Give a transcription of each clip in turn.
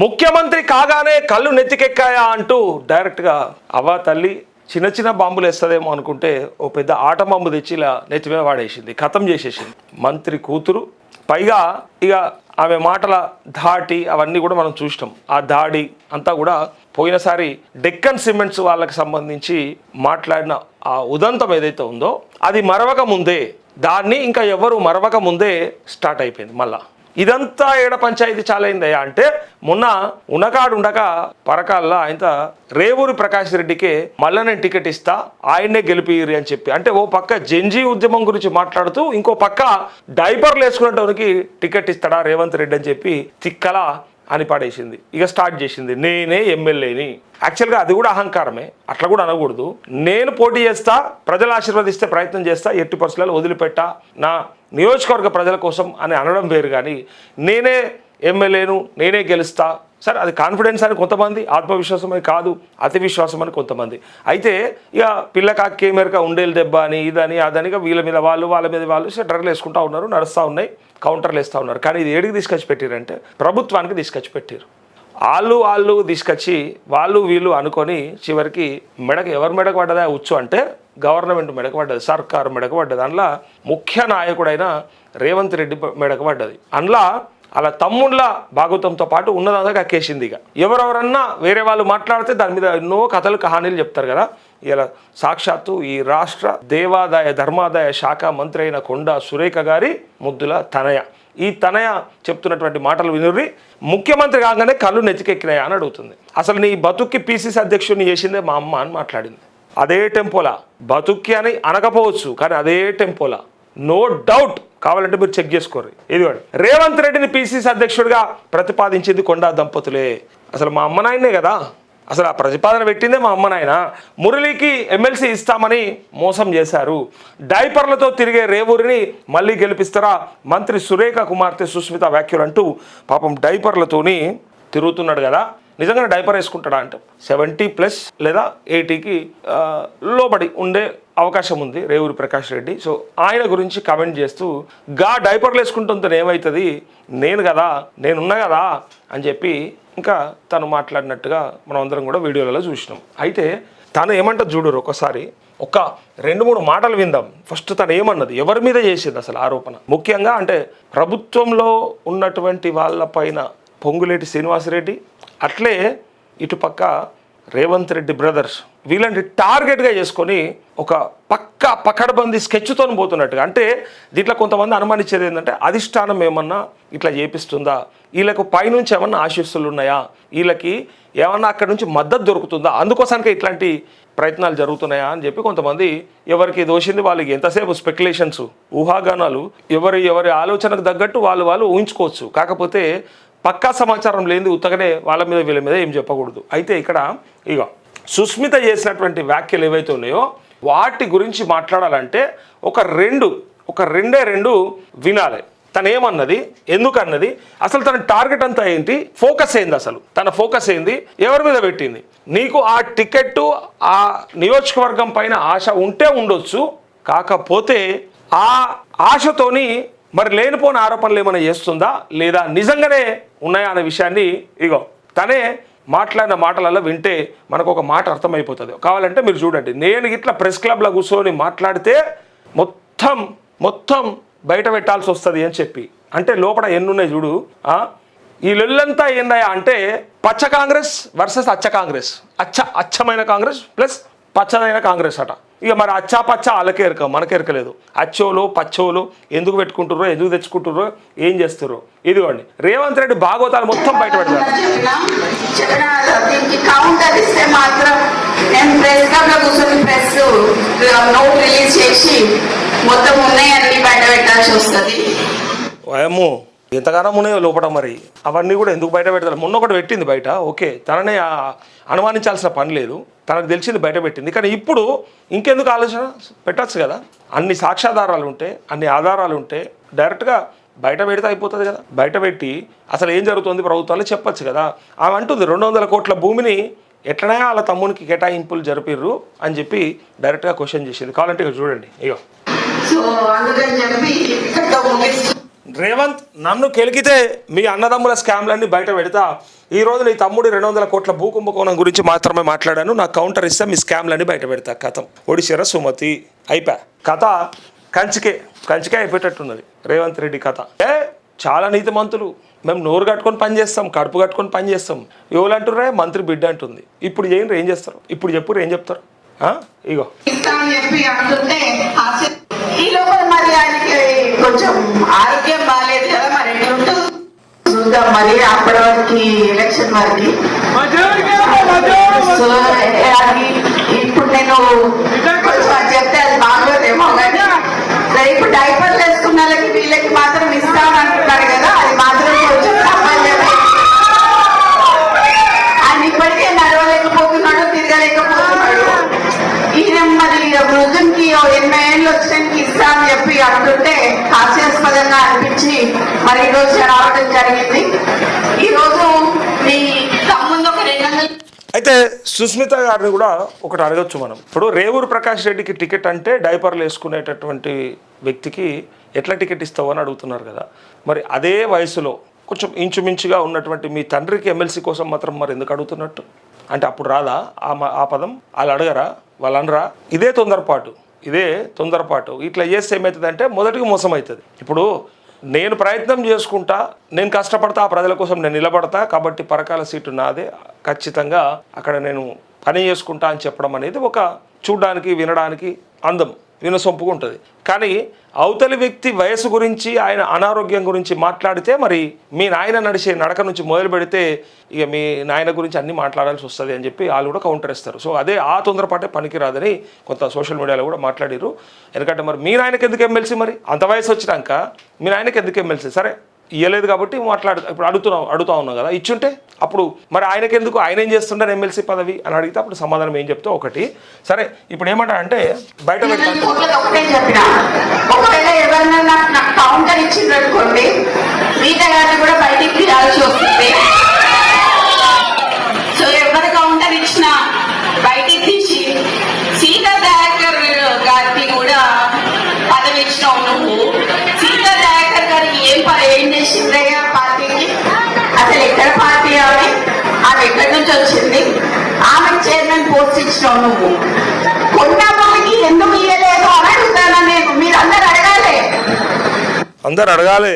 ముఖ్యమంత్రి కాగానే కళ్ళు నెత్తికెక్కాయా అంటూ డైరెక్ట్గా అవ్వ తల్లి చిన్న చిన్న బాంబులు వేస్తుందేమో అనుకుంటే ఓ పెద్ద ఆట బాంబు తెచ్చి ఇలా నెత్తిమే వాడేసింది, ఖతం చేసేసింది మంత్రి కూతురు. పైగా ఇక ఆమె మాటల ధాటి అవన్నీ కూడా మనం చూసినాం. ఆ దాడి అంతా కూడా పోయినసారి డెక్కన్ సిమెంట్స్ వాళ్ళకి సంబంధించి మాట్లాడిన ఆ ఉదంతం ఏదైతే ఉందో అది మరవక ముందే, దాన్ని ఇంకా ఎవరు మరవక ముందే స్టార్ట్ అయిపోయింది మళ్ళా. ఇదంతా ఏడ పంచాయతీ చాలైందయ్యా అంటే మొన్న ఉనకాడు ఉండక పరకాల్లో ఆయన రేవూరి ప్రకాష్ రెడ్డికే మళ్ళీ నేను టికెట్ ఇస్తా, ఆయన్నే గెలిపియ్యి అని చెప్పి, అంటే ఓ పక్క జెంజీ ఉద్యమం గురించి మాట్లాడుతూ ఇంకో పక్క డైపర్లు వేసుకునేటోనికి టికెట్ ఇస్తాడా రేవంత్ రెడ్డి అని చెప్పి తిక్కలా అని పడేసింది. ఇక స్టార్ట్ చేసింది నేనే ఎమ్మెల్యేని. యాక్చువల్గా అది కూడా అహంకారమే, అట్లా కూడా అనకూడదు. నేను పోటీ చేస్తా, ప్రజలు ఆశీర్వదిస్తే ప్రయత్నం చేస్తా, ఎట్టి పరిస్థితుల్లో వదిలిపెట్టా నా నియోజకవర్గ ప్రజల కోసం అని అనడం వేరు. కానీ నేనే ఎమ్మెల్యేను, నేనే గెలుస్తా, సరే అది కాన్ఫిడెన్స్ అని కొంతమంది, ఆత్మవిశ్వాసం అని కాదు అతి విశ్వాసం అని కొంతమంది. అయితే ఇక పిల్లకాకే మేరక ఉండేలు దెబ్బ అని ఇదని అదని వీళ్ళ మీద వాళ్ళు వాళ్ళ మీద వాళ్ళు డ్రగ్లు వేసుకుంటూ ఉన్నారు, నడుస్తూ ఉన్నాయి, కౌంటర్లు వేస్తూ ఉన్నారు. కానీ ఇది ఏడికి తీసుకొచ్చి పెట్టారంటే ప్రభుత్వానికి తీసుకొచ్చి పెట్టారు. వాళ్ళు తీసుకొచ్చి వాళ్ళు వీళ్ళు అనుకొని చివరికి మెడకు ఎవరు మెడకు పడ్డదా ఉచ్చు అంటే గవర్నమెంట్ మెడకు పడ్డది, సర్కారు మెడకు పడ్డది. అందులో ముఖ్య నాయకుడైన రేవంత్ రెడ్డి మెడకు పడ్డది. అందులో అలా తమ్ముళ్ళ భాగవతంతో పాటు ఉన్నదంతా కక్కేసింది. ఇక ఎవరెవరన్నా వేరే వాళ్ళు మాట్లాడితే దాని మీద ఎన్నో కథలు కహానీలు చెప్తారు కదా. ఇలా సాక్షాత్తు ఈ రాష్ట్ర దేవాదాయ ధర్మాదాయ శాఖ మంత్రి అయిన కొండా సురేఖ గారి ముద్దుల తనయ, ఈ తనయ చెప్తున్నటువంటి మాటలు వినుర్రి. ముఖ్యమంత్రి కాగానే కళ్ళు నెత్తికెక్కినాయా అని అడుగుతుంది. అసలు నీ బతుక్కి పిసిసి అధ్యక్షుడిని చేసిందే మా అమ్మ అని మాట్లాడింది. అదే టెంపోలా, బతుక్కి అని అనకపోవచ్చు కానీ అదే టెంపోలా, నో డౌట్. కావాలంటే మీరు చెక్ చేసుకోరు. ఇదిగోండి రేవంత్ రెడ్డిని పిసిసి అధ్యక్షుడిగా ప్రతిపాదించింది కొండా దంపతులే. అసలు మా అమ్మ నాయనే కదా, అసలు ఆ ప్రతిపాదన పెట్టిందే మా అమ్మ నాయన. మురళికి ఎమ్మెల్సీ ఇస్తామని మోసం చేశారు. డైపర్లతో తిరిగే రేవూరిని మళ్ళీ గెలిపిస్తారా మంత్రి సురేఖ కుమార్తె సుస్మిత వ్యాఖ్యలు అంటూ పాపం డైపర్లతోని తిరుగుతున్నాడు కదా. నిజంగా డైపర్ వేసుకుంటాడా అంటే 70+ లేదా 80కి లోబడి ఉండే అవకాశం ఉంది రేవూరి ప్రకాష్ రెడ్డి. సో ఆయన గురించి కామెంట్ చేస్తూ డైపర్లు వేసుకుంటుంటే ఏమవుతుంది, నేను కదా, నేనున్నా కదా అని చెప్పి ఇంకా తను మాట్లాడినట్టుగా మనం అందరం కూడా వీడియోలలో చూసినాం. అయితే తను ఏమంటుంది చూడరు, ఒకసారి ఒక 2-3 మాటలు విందాం. ఫస్ట్ తను ఏమన్నది, ఎవరి మీద చేసింది అసలు ఆరోపణ, ముఖ్యంగా అంటే ప్రభుత్వంలో ఉన్నటువంటి వాళ్ళపైన పొంగులేటి శ్రీనివాసరెడ్డి, అట్లే ఇటుపక్క రేవంత్ రెడ్డి బ్రదర్స్, వీళ్ళని టార్గెట్గా చేసుకొని ఒక పకడ్బందీ స్కెచ్తో పోతున్నట్టుగా. అంటే దీంట్లో కొంతమంది అనుమానించేది ఏంటంటే అధిష్టానం ఏమన్నా ఇట్లా చేపిస్తుందా, వీళ్ళకు పైనుంచి ఏమన్నా ఆశీస్సులు ఉన్నాయా, వీళ్ళకి ఏమన్నా అక్కడి నుంచి మద్దతు దొరుకుతుందా, అందుకోసానికి ఇట్లాంటి ప్రయత్నాలు జరుగుతున్నాయా అని చెప్పి కొంతమంది, ఎవరికి దోషింది వాళ్ళకి ఎంతసేపు స్పెక్యులేషన్స్, ఊహాగానాలు, ఎవరి ఆలోచనకు తగ్గట్టు వాళ్ళు ఊహించుకోవచ్చు. కాకపోతే పక్కా సమాచారం లేనిది ఉత్తగానే వాళ్ళ మీద వీళ్ళ మీద ఏం చెప్పకూడదు. అయితే ఇక్కడ ఇక సుస్మిత చేసినటువంటి వ్యాఖ్యలు ఏవైతే ఉన్నాయో వాటి గురించి మాట్లాడాలంటే ఒక రెండు వినాలి. తను ఏమన్నది, ఎందుకన్నది, అసలు తన టార్గెట్ అంతా ఏంటి, ఫోకస్ ఏంది, అసలు తన ఫోకస్ ఏంది, ఎవరి మీద పెట్టింది. నీకు ఆ టికెట్ ఆ నియోజకవర్గం పైన ఆశ ఉంటే ఉండొచ్చు, కాకపోతే ఆ ఆశతోని మరి లేనిపోని ఆరోపణలు ఏమైనా చేస్తుందా లేదా నిజంగానే ఉన్నాయా అనే విషయాన్ని ఇగో తనే మాట్లాడిన మాటలలో వింటే మనకు ఒక మాట అర్థమైపోతుంది. కావాలంటే మీరు చూడండి, నేను ఇట్లా ప్రెస్ క్లబ్లో కూర్చొని మాట్లాడితే మొత్తం బయట పెట్టాల్సి వస్తుంది అని చెప్పి, అంటే లోపల ఎన్నున్నాయి చూడు. ఈ లొల్లంతా ఏందయ్యా అంటే పచ్చ కాంగ్రెస్ వర్సెస్ అచ్చ కాంగ్రెస్, అచ్చమైన కాంగ్రెస్ ప్లస్ పచ్చదైన కాంగ్రెస్ అట. ఇక మరి అచ్చా పచ్చ వాళ్ళకే ఎరక, మనకే ఎరకలేదు. అచ్చోలు పచ్చోలు ఎందుకు పెట్టుకుంటుర్రో, ఎందుకు తెచ్చుకుంటుర్రో, ఏం చేస్తుర్రో. ఇదిగోండి రేవంత్ రెడ్డి భాగవతాలు మొత్తం బయట పెడతారు. ఏమో ఎంతగానో ఉన్నాయో లోపల, మరి అవన్నీ కూడా ఎందుకు బయట పెడతారు. మొన్న ఒకటి పెట్టింది బయట, ఓకే, తననే అనుమానించాల్సిన పని లేదు, తనకు తెలిసింది బయట పెట్టింది. కానీ ఇప్పుడు ఇంకెందుకు ఆలోచన పెట్టచ్చు కదా, అన్ని సాక్ష్యాధారాలు ఉంటే, అన్ని ఆధారాలు ఉంటే డైరెక్ట్గా బయట పెడితే అయిపోతుంది కదా. బయట పెట్టి అసలు ఏం జరుగుతుంది ప్రభుత్వాలు చెప్పచ్చు కదా. ఆమె అంటుంది 200 కోట్ల భూమిని ఎట్లనే వాళ్ళ తమ్మునికి కేటాయింపులు జరిపిర్రు అని చెప్పి డైరెక్ట్గా క్వశ్చన్ చేసింది. కావాలంటే ఇక చూడండి. ఇగో రేవంత్ నన్ను కెలికితే మీ అన్నదమ్ముల స్కామ్లన్నీ బయట పెడతా. ఈరోజు నీ తమ్ముడి 200 కోట్ల భూకుంభకోణం గురించి మాత్రమే మాట్లాడాను. నాకు కౌంటర్ ఇస్తే మీ స్కామ్లన్నీ బయట పెడతా. కథం ఒడిశార సుమతి అయిపోయా. కథ కంచికే అయిపోయేటట్టున్నది రేవంత్ రెడ్డి కథ. చాలా నీతిమంతులు, మేము నోరు కట్టుకొని పని చేస్తాం, కడుపు కట్టుకొని పని చేస్తాం. ఎవరు అంటుర్రే? మంత్రి బిడ్డ అంటుంది. ఇప్పుడు చేయండి, ఏం చేస్తారు? ఇప్పుడు చెప్పురు, ఏం చెప్తారు? ఇగో ఈ లోపల మరి ఆయనకి కొంచెం ఆరోగ్యం బాగాలేదు కదా, మరి చూద్దాం మరి అప్పటి వరకు ఎలక్షన్ వరకు. సో ఇప్పుడు నేను కొంచెం చెప్తే అది బాగోదేమో కానీ ఇప్పుడు డైపర్లు వేసుకున్న వాళ్ళకి వీళ్ళకి మాత్రం ఇస్తామంటున్నారు కదా, అది మాత్రం కొంచెం తప్పలేదు. ఆయన ఇప్పటికే నడవలేకపోతున్నాడు, తిరగలేకపోతున్నాడు. ఈయన మరి వృద్ధునికి 80 ఏళ్ళు వచ్చినానికి ఇస్తా అని చెప్పి అంటుంటే హాస్యాస్పదంగా అనిపించి మరి ఈరోజు రావడం జరిగింది. ఈరోజు మీ తమ్ముందు ఒక 200. అయితే సుస్మిత గారిని కూడా ఒకటి అడగచ్చు మనం. ఇప్పుడు రేవూరు ప్రకాష్ రెడ్డికి టికెట్ అంటే డైపర్లు వేసుకునేటటువంటి వ్యక్తికి ఎట్లా టికెట్ ఇస్తావు అని అడుగుతున్నారు కదా. మరి అదే వయసులో కొంచెం ఇంచుమించుగా ఉన్నటువంటి మీ తండ్రికి ఎమ్మెల్సీ కోసం మాత్రం మరి ఎందుకు అడుగుతున్నట్టు? అంటే అప్పుడు రాదా ఆ పదం? వాళ్ళు అడగరా? వాళ్ళు అనరా? ఇదే తొందరపాటు. ఇట్లా చేస్తే ఏమవుతుందంటే మొదటికి మోసం అవుతుంది. ఇప్పుడు నేను ప్రయత్నం చేసుకుంటా, నేను కష్టపడతా, ఆ ప్రజల కోసం నేను నిలబడతా, కాబట్టి పరకాల సీటు నాదే, ఖచ్చితంగా అక్కడ నేను పని చేసుకుంటా అని చెప్పడం అనేది ఒక చూడడానికి వినడానికి అందం, వినసొంపుగా ఉంటుంది. కానీ అవతలి వ్యక్తి వయసు గురించి, ఆయన అనారోగ్యం గురించి మాట్లాడితే మరి మీ నాయన నడిచే నడక నుంచి మొదలు పెడితే ఇక మీ నాయన గురించి అన్నీ మాట్లాడాల్సి వస్తుంది అని చెప్పి వాళ్ళు కూడా కౌంటర్ ఇస్తారు. సో అదే ఆ తొందరపాటే పనికిరాదని కొంత సోషల్ మీడియాలో కూడా మాట్లాడారు. ఎందుకంటే మరి మీ నాయనకి ఎందుకు ఎమ్మెల్సీ? మరి అంత వయసు వచ్చినాక మీ నాయనకి ఎందుకు ఎమ్మెల్సీ? సరే ఇవ్వలేదు కాబట్టి ఇప్పుడు అడుగుతా ఉన్నాం కదా, ఇచ్చుంటే అప్పుడు మరి ఆయనకి ఎందుకు, ఆయన ఏం చేస్తుంటారు ఎమ్మెల్సీ పదవి అని అడిగితే అప్పుడు సమాధానం ఏం చెప్తే ఒకటి. సరే ఇప్పుడు ఏమంటా అంటే బయట బయటికి తీసి సీతా దయాకర్ గారికి కూడా పదవి ఇచ్చినావు నువ్వు. సీతా దయాకర్ గారికి ఏం చేసిందయ్యా పార్టీకి? అసలు ఎక్కడ పార్టీ ఆమె ఎక్కడి నుంచి వచ్చింది? ఆమెకు చైర్మన్ పోస్ట్ ఇచ్చినావు నువ్వు. కొండమ్మకి ఎందుకు ఇయ్యలేదు అని అడుగుతాను నేను. మీరు అందరు అడగాలి.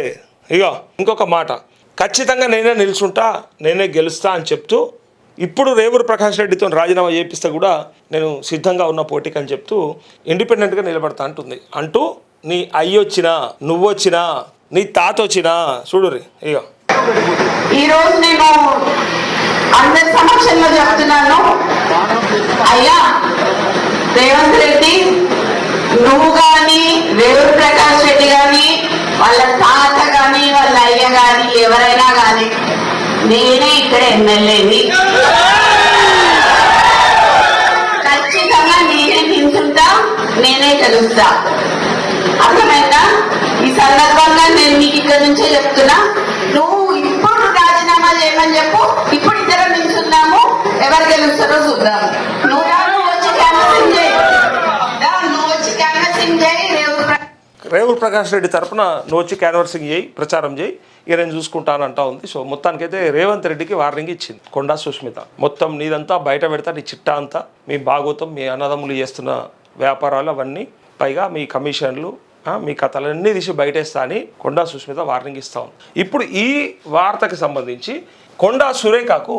ఇక ఇంకొక మాట, ఖచ్చితంగా నేనే నిల్చుంటా, నేనే గెలుస్తా అని చెప్తూ ఇప్పుడు రేవూరు ప్రకాష్ రెడ్డితో రాజీనామా చేపిస్తే కూడా నేను సిద్ధంగా ఉన్న పోటీకి అని చెప్తూ ఇండిపెండెంట్గా నిలబడతా అంటూ నీ అయ్యొచ్చినా, నువ్వొచ్చినా, నీ తాత వచ్చినా చూడుర్రి. ఇక ఈరోజు నేను అందరి సమక్షంలో చెప్తున్నాను, అయ్యా రేవంత్ రెడ్డి, నువ్వు కానీ, రేవూరు ప్రకాష్ రెడ్డి కానీ, వాళ్ళ తాత కానీ, వాళ్ళ అయ్య కానీ, ఎవరైనా కానీ నేనే ఇక్కడ ఎమ్మెల్యేని, ఖచ్చితంగా నేనే నిల్చుంటా, నేనే గెలుస్తా. అర్థమైందా? ఈ సందర్భంగా నేను మీకు ఇక్కడ నుంచే చెప్తున్నా, నువ్వు ఇప్పుడు రాజీనామా చేయమని చెప్పు. ఇప్పుడు ఇద్దరు నిల్చున్నాము, ఎవరు గెలుస్తారో చూద్దాము. నువ్వు వచ్చి క్యాన్వసింగ్ చేయి, రేవూరు ప్రకాష్ రెడ్డి తరఫున నువ్వు వచ్చి క్యాన్వర్సింగ్ చేయి, ప్రచారం చేయి, ఇక నేను చూసుకుంటానంటా ఉంది. సో మొత్తానికైతే రేవంత్ రెడ్డికి వార్నింగ్ ఇచ్చింది కొండా సుస్మిత. మొత్తం నీదంతా బయట పెడతా, నీ చిట్టా అంతా, మీ భాగోతం, మీ అన్నదమ్ములు చేస్తున్న వ్యాపారాలు అవన్నీ, పైగా మీ కమిషన్లు, మీ కథలన్నీ తీసి బయటేస్తా అని కొండా సుస్మిత వార్నింగ్ ఇస్తా ఉంది. ఇప్పుడు ఈ వార్తకి సంబంధించి కొండా సురేఖకు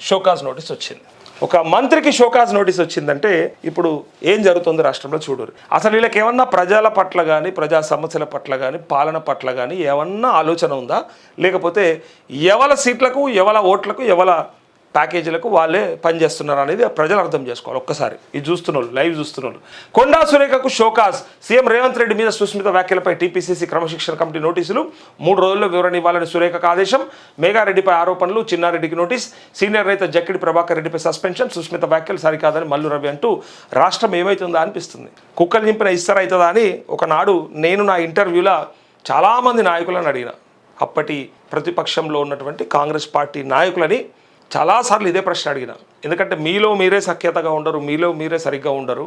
షోకాజ్ నోటీస్ వచ్చింది. ఒక మంత్రికి షోకాజ్ నోటీస్ వచ్చిందంటే ఇప్పుడు ఏం జరుగుతుందో రాష్ట్రంలో చూడరు. అసలు వీళ్ళకి ఏమన్నా ప్రజల పట్ల కానీ, ప్రజా సమస్యల పట్ల కానీ, పాలన పట్ల కానీ ఏమన్నా ఆలోచన ఉందా? లేకపోతే ఎవల సీట్లకు, ఎవల ఓట్లకు, ఎవల ప్యాకేజీలకు వాళ్ళే పనిచేస్తున్నారు అనేది ప్రజలు అర్థం చేసుకోవాలి. ఒక్కసారి ఇది చూస్తున్నారు, లైవ్ చూస్తున్నారు. కొండా సురేఖకు షోకాజ్. సీఎం రేవంత్ రెడ్డి మీద సుస్మిత వ్యాఖ్యలపై టీపీసీసీ క్రమశిక్షణ కమిటీ నోటీసులు. 3 రోజుల్లో వివరణ ఇవ్వాలని సురేఖకు ఆదేశం. మేఘారెడ్డిపై ఆరోపణలు, చిన్నారెడ్డికి నోటీస్. సీనియర్ నేత జక్కిడి ప్రభాకర్ రెడ్డిపై సస్పెన్షన్. సుస్మిత వ్యాఖ్యలు సరికాదని మల్లు రవి అంటూ రాష్ట్రం ఏమవుతుందా అనిపిస్తుంది. కుక్కలు నింపిన ఇస్తరైతుందా అని ఒకనాడు నేను నా ఇంటర్వ్యూలో చాలామంది నాయకులను అడిగిన. అప్పటి ప్రతిపక్షంలో ఉన్నటువంటి కాంగ్రెస్ పార్టీ నాయకులని చాలాసార్లు ఇదే ప్రశ్న అడిగిన. ఎందుకంటే మీలో మీరే సఖ్యతగా ఉండరు, మీలో మీరే సరిగ్గా ఉండరు,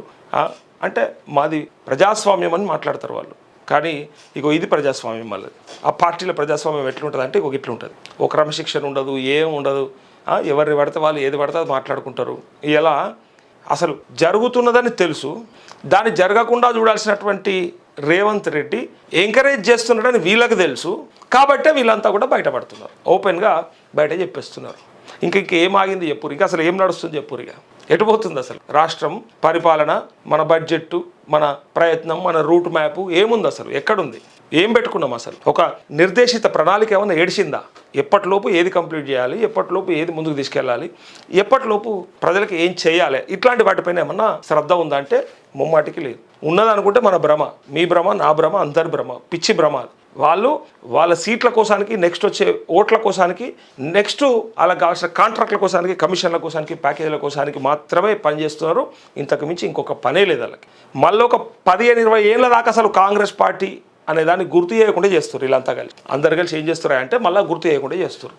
అంటే మాది ప్రజాస్వామ్యం అని మాట్లాడతారు వాళ్ళు. కానీ ఇగో ఇది ప్రజాస్వామ్యం మళ్ళీ. ఆ పార్టీల ప్రజాస్వామ్యం ఎట్లుంటుంది అంటే ఇట్లా ఉంటుంది. ఒక క్రమశిక్షణ ఉండదు, ఏం ఉండదు. ఎవరిని పడితే వాళ్ళు ఏది పడితే అది మాట్లాడుకుంటారు. ఇలా అసలు జరుగుతున్నదని తెలుసు, దాన్ని జరగకుండా చూడాల్సినటువంటి రేవంత్ రెడ్డి ఎంకరేజ్ చేస్తున్నాడని వీళ్ళకి తెలుసు. కాబట్టే వీళ్ళంతా కూడా బయటపడుతున్నారు, ఓపెన్గా బయట చెప్పేస్తున్నారు. ఇంకేం ఆగింది చెప్పురు, ఇంకా అసలు ఏం నడుస్తుంది చెప్పురు, ఇక ఎటుపోతుంది అసలు రాష్ట్రం పరిపాలన, మన బడ్జెట్, మన ప్రయత్నం, మన రూట్ మ్యాప్ ఏముంది అసలు, ఎక్కడుంది, ఏం పెట్టుకున్నాం అసలు? ఒక నిర్దేశిత ప్రణాళిక ఏమన్నా ఏడిచిందా? ఎప్పటిలోపు ఏది కంప్లీట్ చేయాలి, ఎప్పటిలోపు ఏది ముందుకు తీసుకెళ్ళాలి, ఎప్పటిలోపు ప్రజలకు ఏం చేయాలి, ఇట్లాంటి వాటిపైన ఏమన్నా శ్రద్ధ ఉందా అంటే ముమ్మాటికి లేదు. ఉన్నదనుకుంటే మన భ్రమ, మీ భ్రమ, నా భ్రమ, అందరి భ్రమ, పిచ్చి భ్రమ. వాళ్ళు వాళ్ళ సీట్ల కోసానికి, నెక్స్ట్ వచ్చే ఓట్ల కోసానికి, నెక్స్ట్ వాళ్ళకి కావాల్సిన కాంట్రాక్ట్ల కోసానికి, కమిషన్ల కోసానికి, ప్యాకేజీల కోసానికి మాత్రమే పనిచేస్తున్నారు. ఇంతకు మించి ఇంకొక పనే లేదు వాళ్ళకి. మళ్ళీ ఒక 15-20 ఏళ్ళ దాకా అసలు కాంగ్రెస్ పార్టీ అనే దాన్ని గుర్తు చేయకుండా చేస్తారు వీళ్ళంతా కలిసి. అందరు కలిసి ఏం చేస్తారా అంటే మళ్ళీ గుర్తు చేయకుండా చేస్తారు.